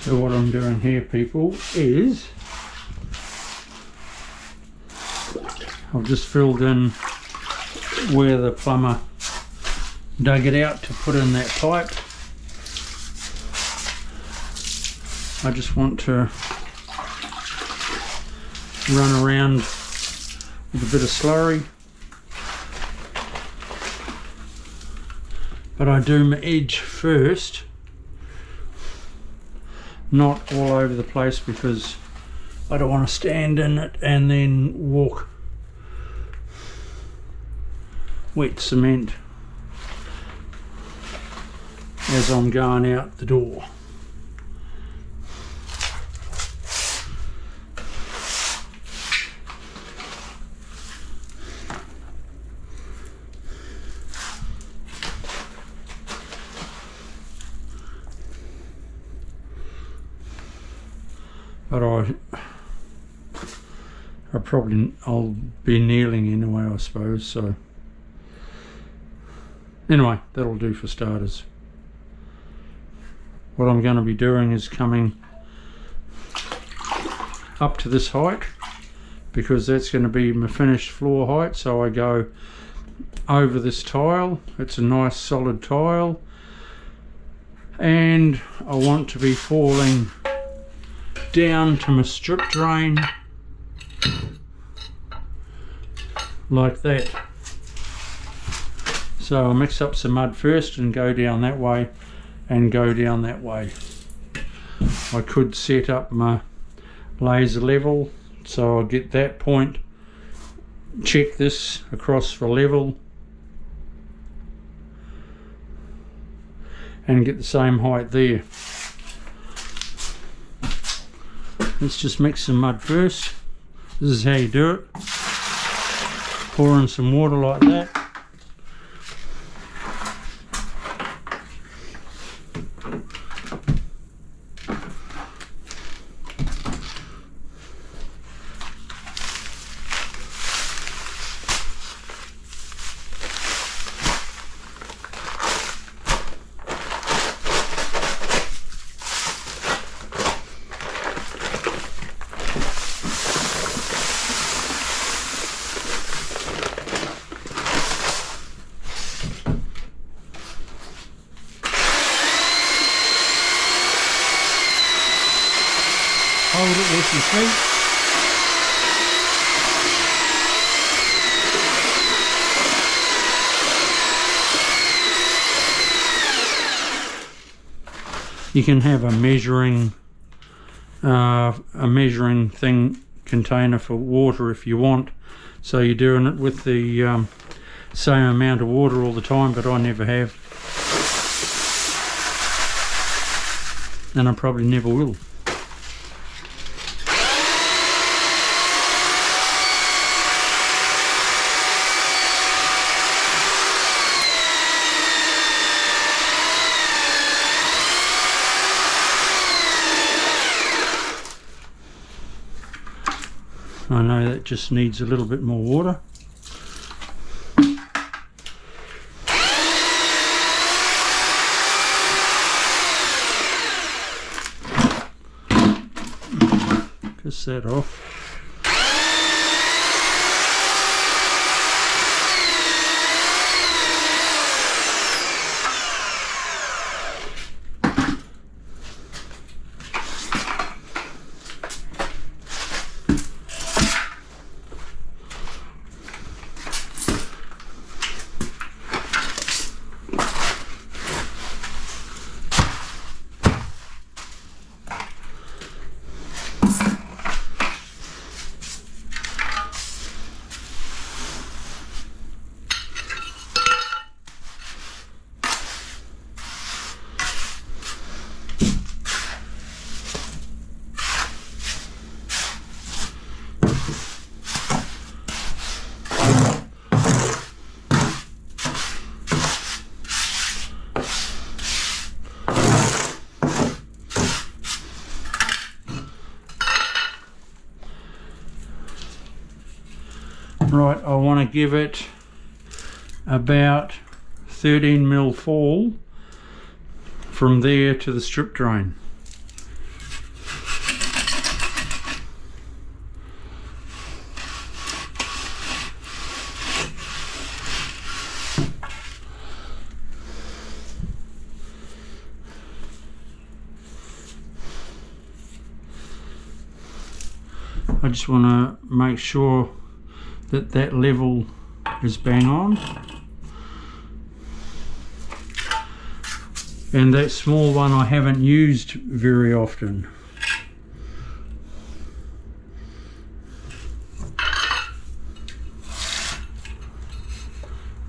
So what I'm doing here, people, is I've just filled in where the plumber dug it out to put in that pipe. I just want to run around with a bit of slurry, but I do my edge first, not all over the place, because I don't want to stand in it and then walk wet cement as I'm going out the door. But I'll be kneeling anyway, I suppose, so anyway, that'll do for starters. What I'm going to be doing is coming up to this height, because that's going to be my finished floor height. So I go over this tile. It's a nice solid tile, and I want to be falling down to my strip drain like that. So I'll mix up some mud first and go down that way and go down that way. I could set up my laser level so I'll get that point, check this across for level, and get the same height there. Let's just mix some mud first. This is how you do it. Pour in some water like that. Hold it with your feet. You can have a measuring thing, container for water if you want. So you're doing it with the same amount of water all the time, but I never have, and I probably never will. I know that just needs a little bit more water. Piss that off. Right, I want to give it about 13 mil fall from there to the strip drain. I just want to make sure that that level is bang on. And that small one I haven't used very often.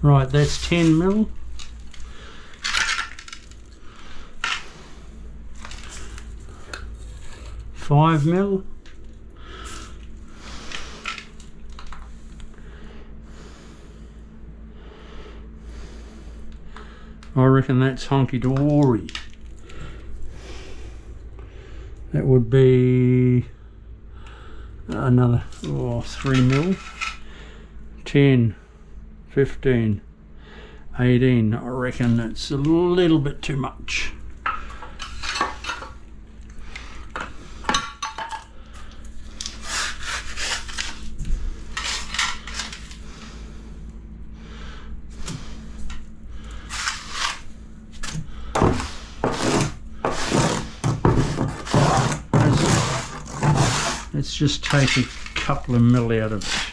Right, that's 10 mil. $5 mil. I reckon that's honky-dory. That would be another 3 mil. 10, 15, 18. I reckon that's a little bit too much. Let's just take a couple of mil out of it.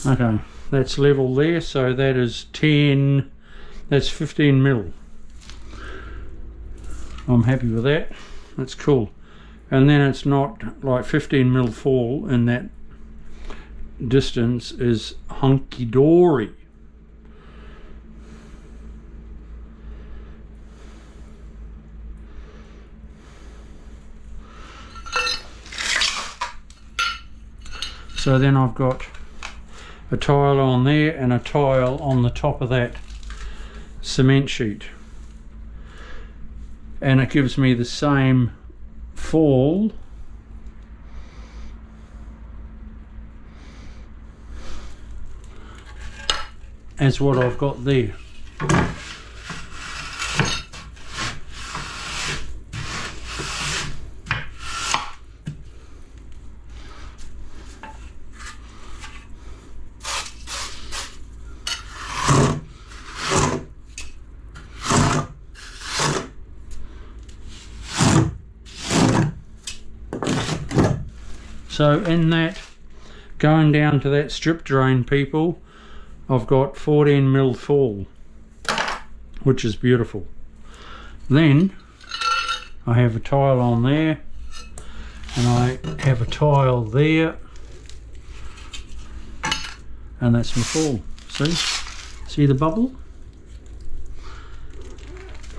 Okay, that's level there, so that is 10, that's 15 mil. I'm happy with that, that's cool. And then it's not like 15 mil fall in that distance is hunky-dory. So then I've got a tile on there and a tile on the top of that cement sheet, and it gives me the same fall as what I've got there. So in that, going down to that strip drain, people, I've got 14 mil fall, which is beautiful. Then I have a tile on there, and I have a tile there, and that's my fall. See the bubble?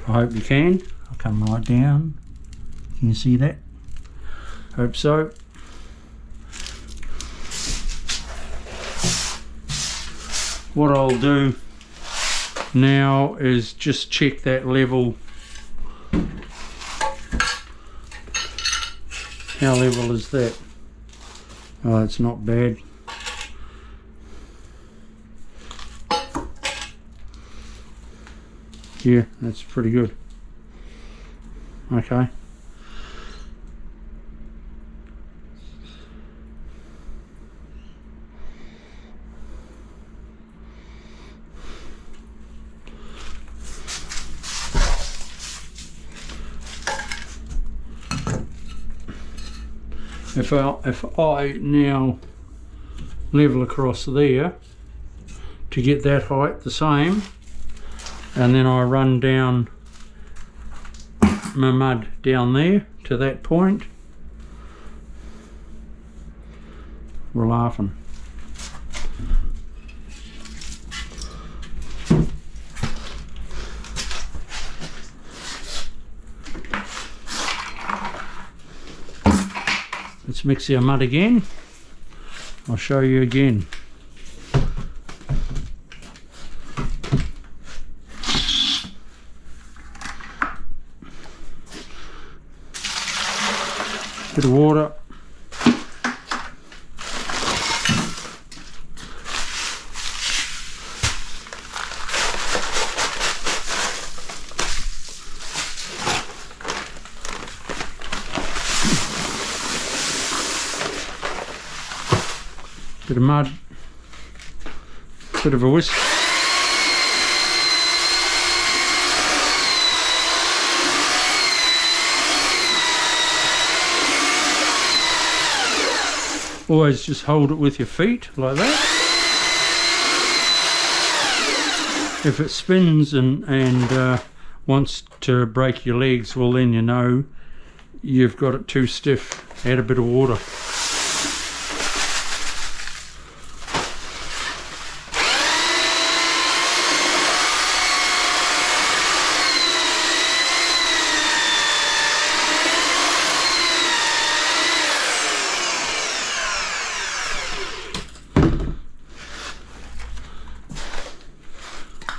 I hope you can. I'll come right down. Can you see that? Hope so. What I'll do now is just check that level. How level is that? Oh, it's not bad. Yeah, that's pretty good. Okay. If I now level across there to get that height the same, and then I run down my mud down there to that point, we're laughing. Let's mix our mud again. I'll show you again. Bit of water. Bit of mud, bit of a whisk. Always just hold it with your feet like that. If it spins and wants to break your legs, well then you know you've got it too stiff. Add a bit of water.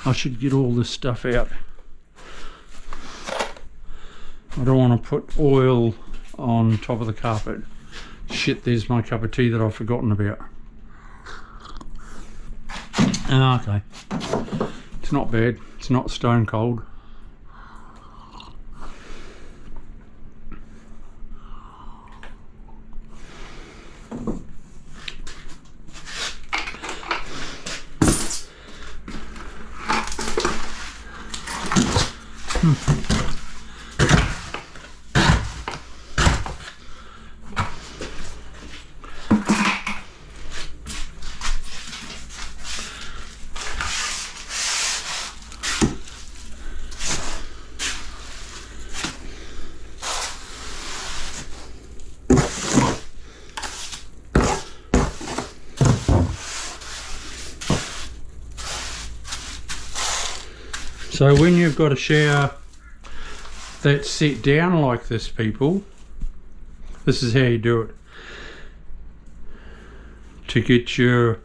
I should get all this stuff out. I don't want to put oil on top of the carpet. Shit, there's my cup of tea that I've forgotten about. Okay. It's not bad. It's not stone cold. So when you've got a shower that's set down like this, people, this is how you do it. To get your,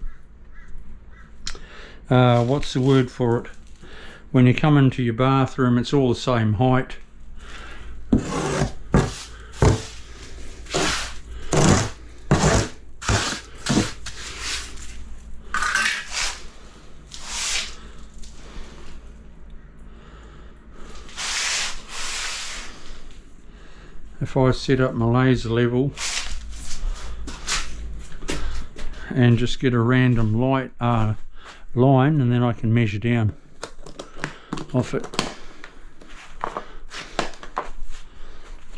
what's the word for it? When you come into your bathroom, it's all the same height. If I set up my laser level and just get a random line, and then I can measure down off it.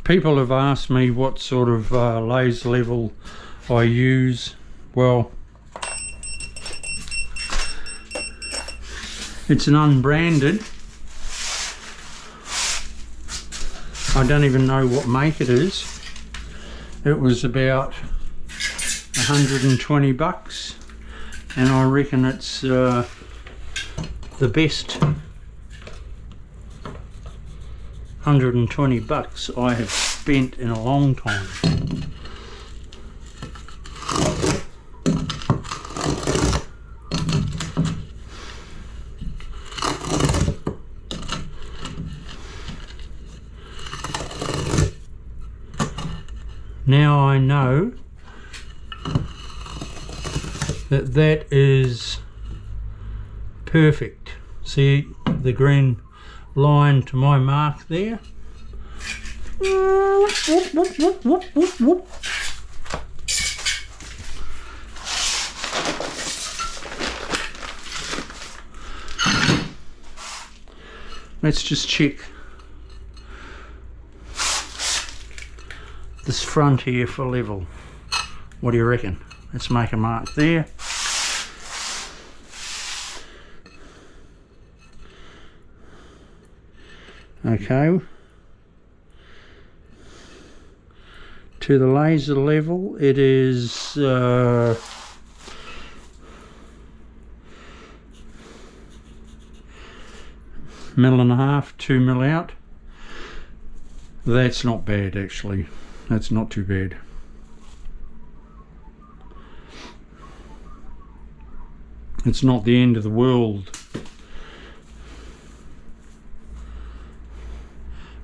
People have asked me what sort of laser level I use. Well, it's an unbranded. I don't even know what make it is. It was about 120 bucks, and I reckon it's the best 120 bucks I have spent in a long time. Now I know that that is perfect. See the green line to my mark there? Let's just check this front here for level. What do you reckon? Let's make a mark there. Okay. to the laser level, it is 1.5 mil, 2 mil out. That's not bad actually. That's not too bad. It's not the end of the world.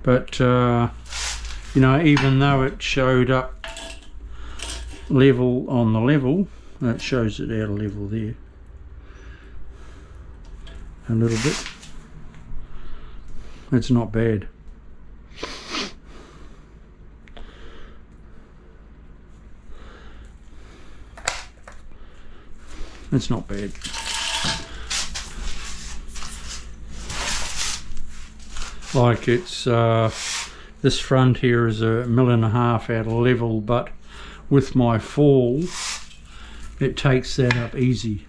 But you know, even though it showed up level on the level, it shows it out of level there a little bit. It's not bad. It's not bad. Like it's this front here is 1.5 mil out of level, but with my fall it takes that up easy.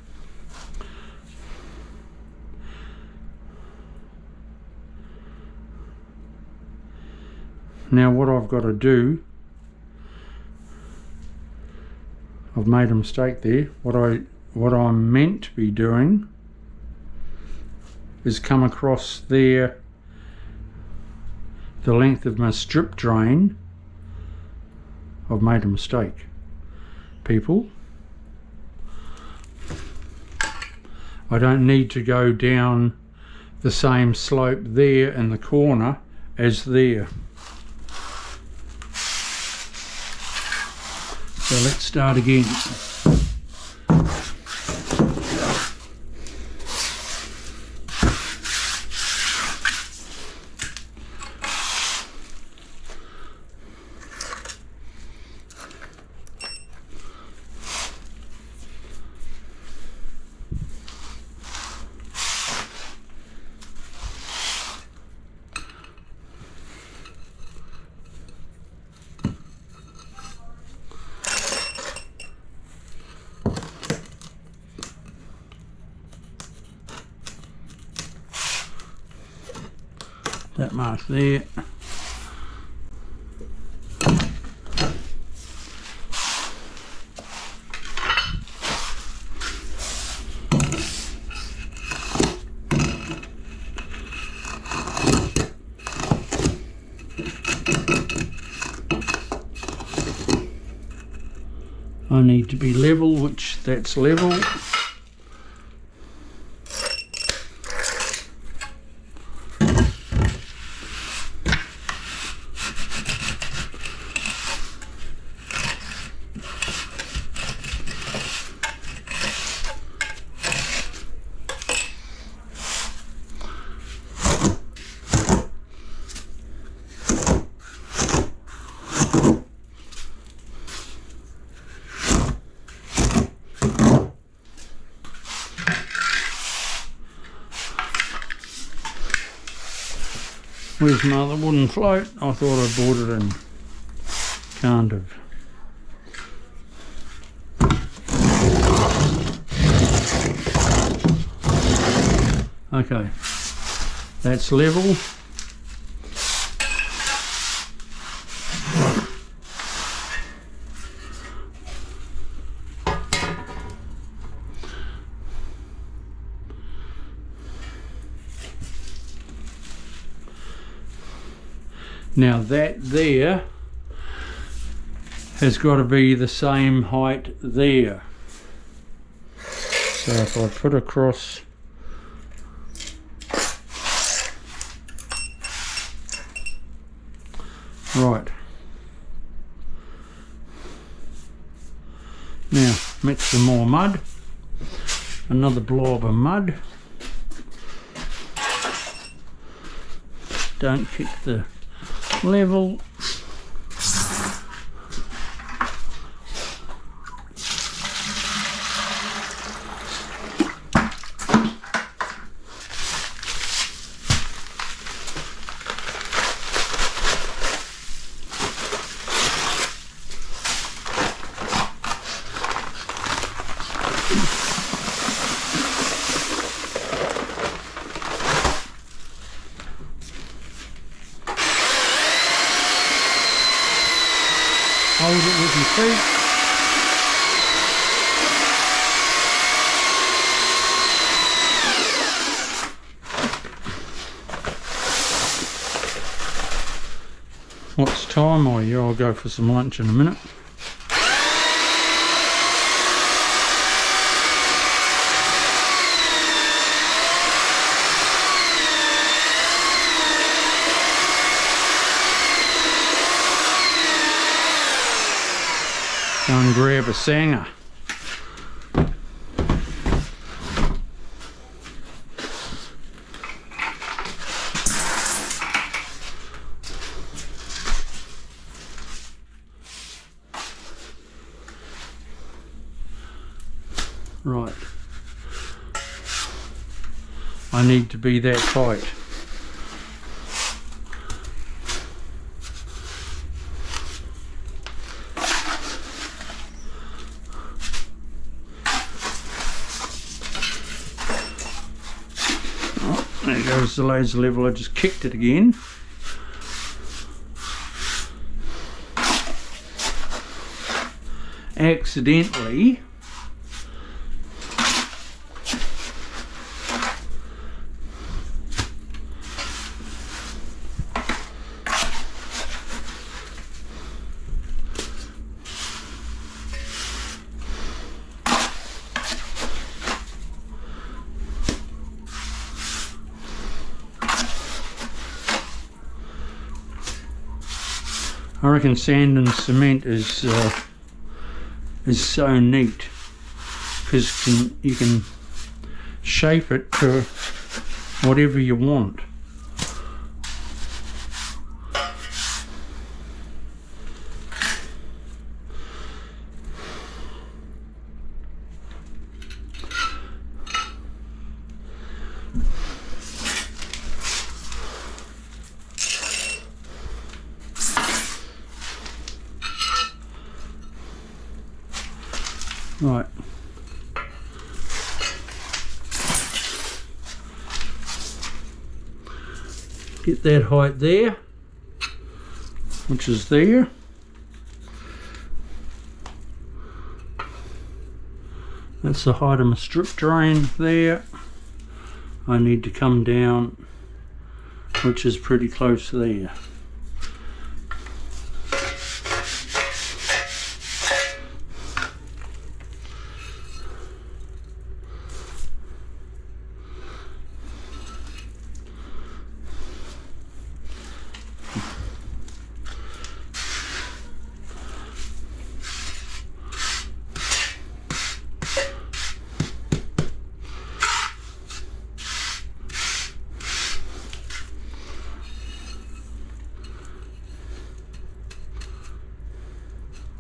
Now what I've got to do, I've made a mistake there. What I'm meant to be doing is come across there the length of my strip drain. I've made a mistake, people. I don't need to go down the same slope there in the corner as there. So let's start again. That mark there. I need to be level, which that's level. Where's my other wooden float? I thought I bought it in. Can't have. Okay, that's level. Now that there has got to be the same height there. So if I put across right. Now mix some more mud. Another blob of mud. Don't kick the level. Hold it with your feet. What's time? Oh yeah, I'll go for some lunch in a minute. Go and grab a sanger. Right. I need to be that height. There goes the laser level. I just kicked it again. Accidentally. I reckon sand and cement is so neat because you can shape it to whatever you want. Right. Get that height there, which is there. That's the height of my strip drain there. I need to come down, which is pretty close there.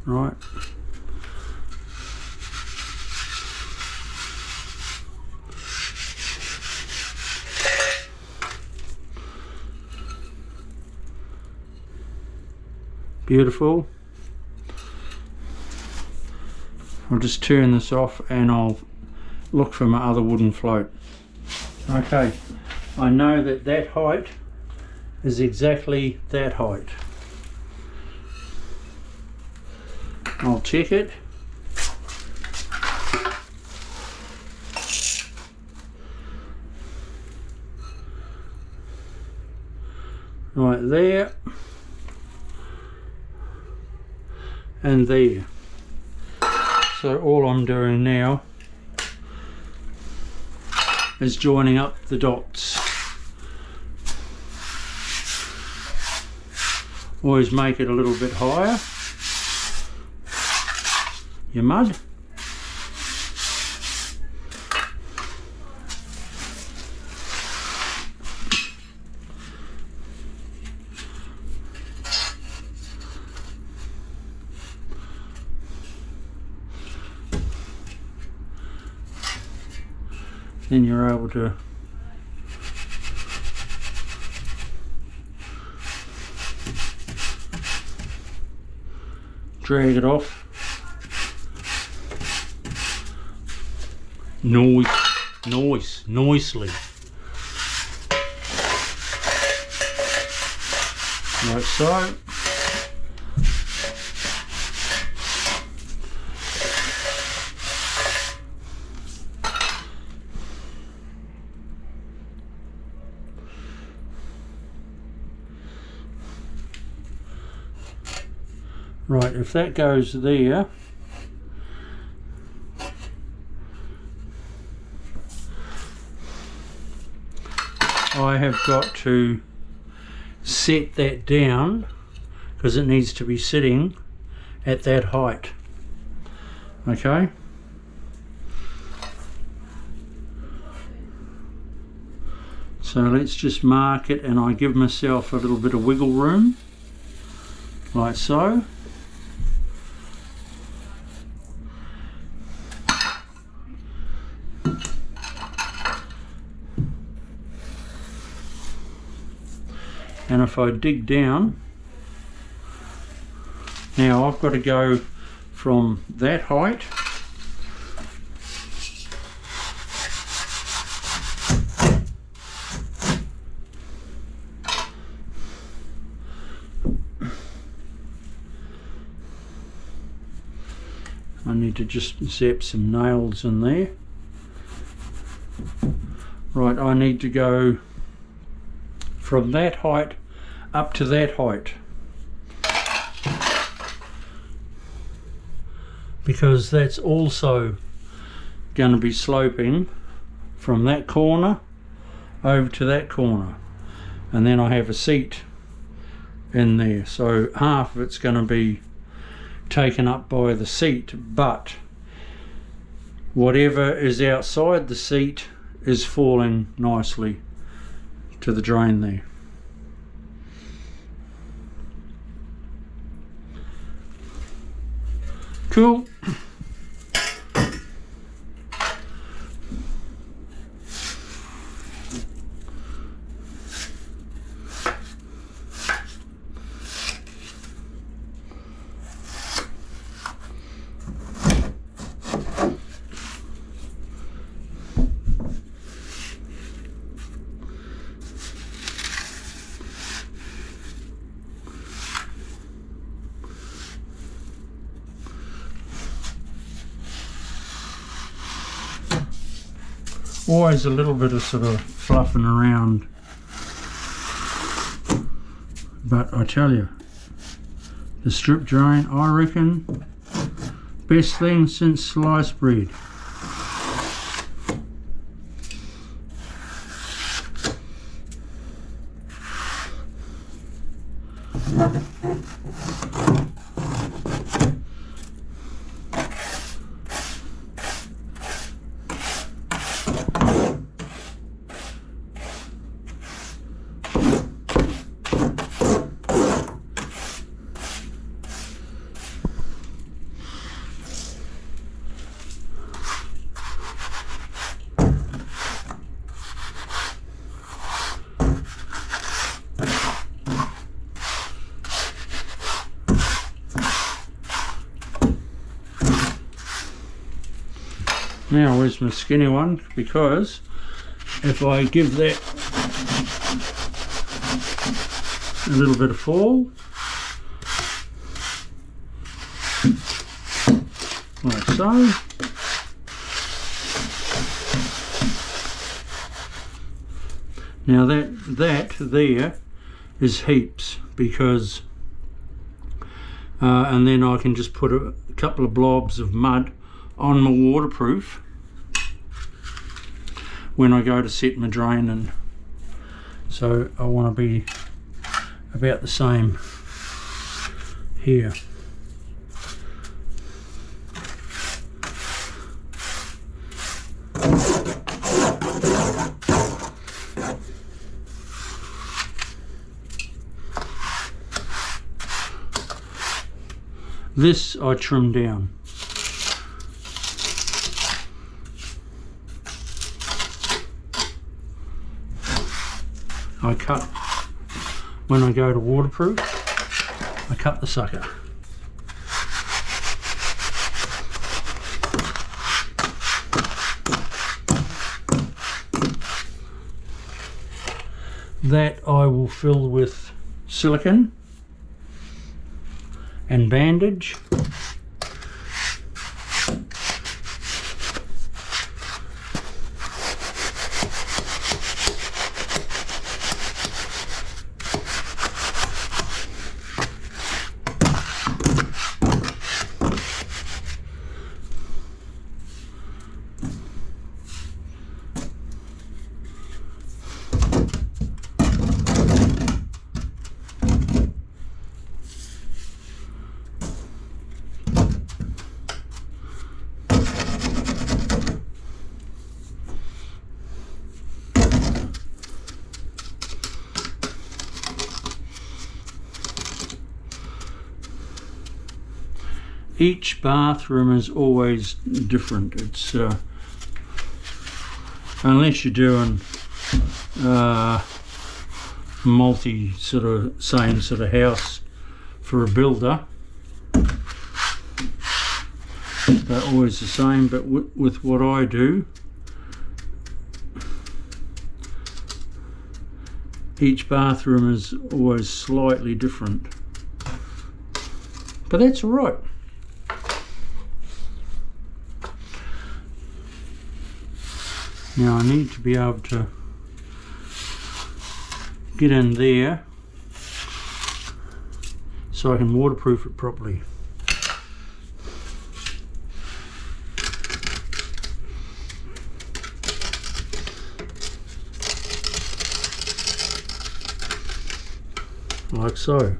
Right. Beautiful. I'll just turn this off and I'll look for my other wooden float. Okay, I know that that height is exactly that height. I'll check it. Right there and there. So all I'm doing now is joining up the dots. Always make it a little bit higher. Your mud. Then you're able to drag it off. Noisily. Like so. Right, if that goes there, I have got to set that down because it needs to be sitting at that height. Okay. So let's just mark it, and I give myself a little bit of wiggle room, like so. And if I dig down, now I've got to go from that height I need to just zap some nails in there. Right, I need to go from that height up to that height, because that's also going to be sloping from that corner over to that corner, and then I have a seat in there, so half of it's going to be taken up by the seat, but whatever is outside the seat is falling nicely to the drain there. Cool. Always a little bit of sort of fluffing around, but I tell you, the strip drain, I reckon, best thing since sliced bread. Now where's my skinny one? Because if I give that a little bit of fall, like so, now that there is heaps, because and then I can just put a couple of blobs of mud on my waterproof when I go to set my drain, and so I want to be about the same here. This I trim down. I cut, when I go to waterproof, I cut the sucker. That I will fill with silicone and bandage. each bathroom is always different. It's unless you're doing multi sort of same sort of house for a builder, they're always the same. But with what I do, each bathroom is always slightly different, but that's all right. Now I need to be able to get in there so I can waterproof it properly. Like so.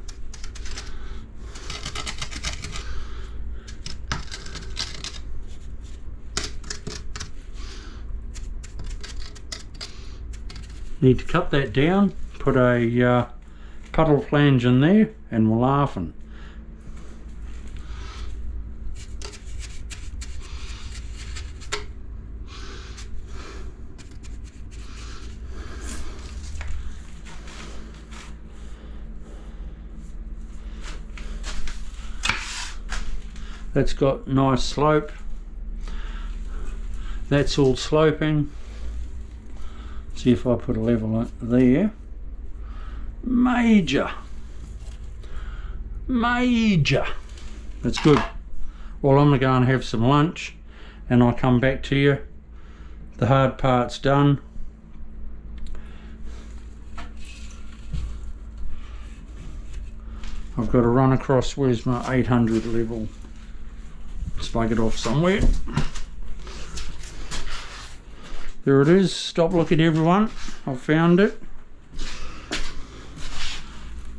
Need to cut that down, put a puddle flange in there, and we're laughing. That's got nice slope. That's all sloping. See if I put a level there. Major. That's good. Well, I'm going to go and have some lunch and I'll come back to you. The hard part's done. I've got to run across, where's my 800 level? Spike it off somewhere. There it is. Stop looking, everyone. I've found it.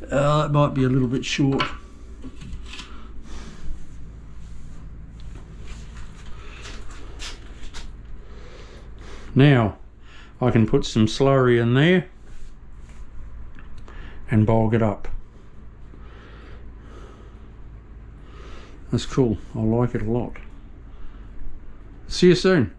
It might be a little bit short. Now I can put some slurry in there and bulk it up. That's cool. I like it a lot. See you soon.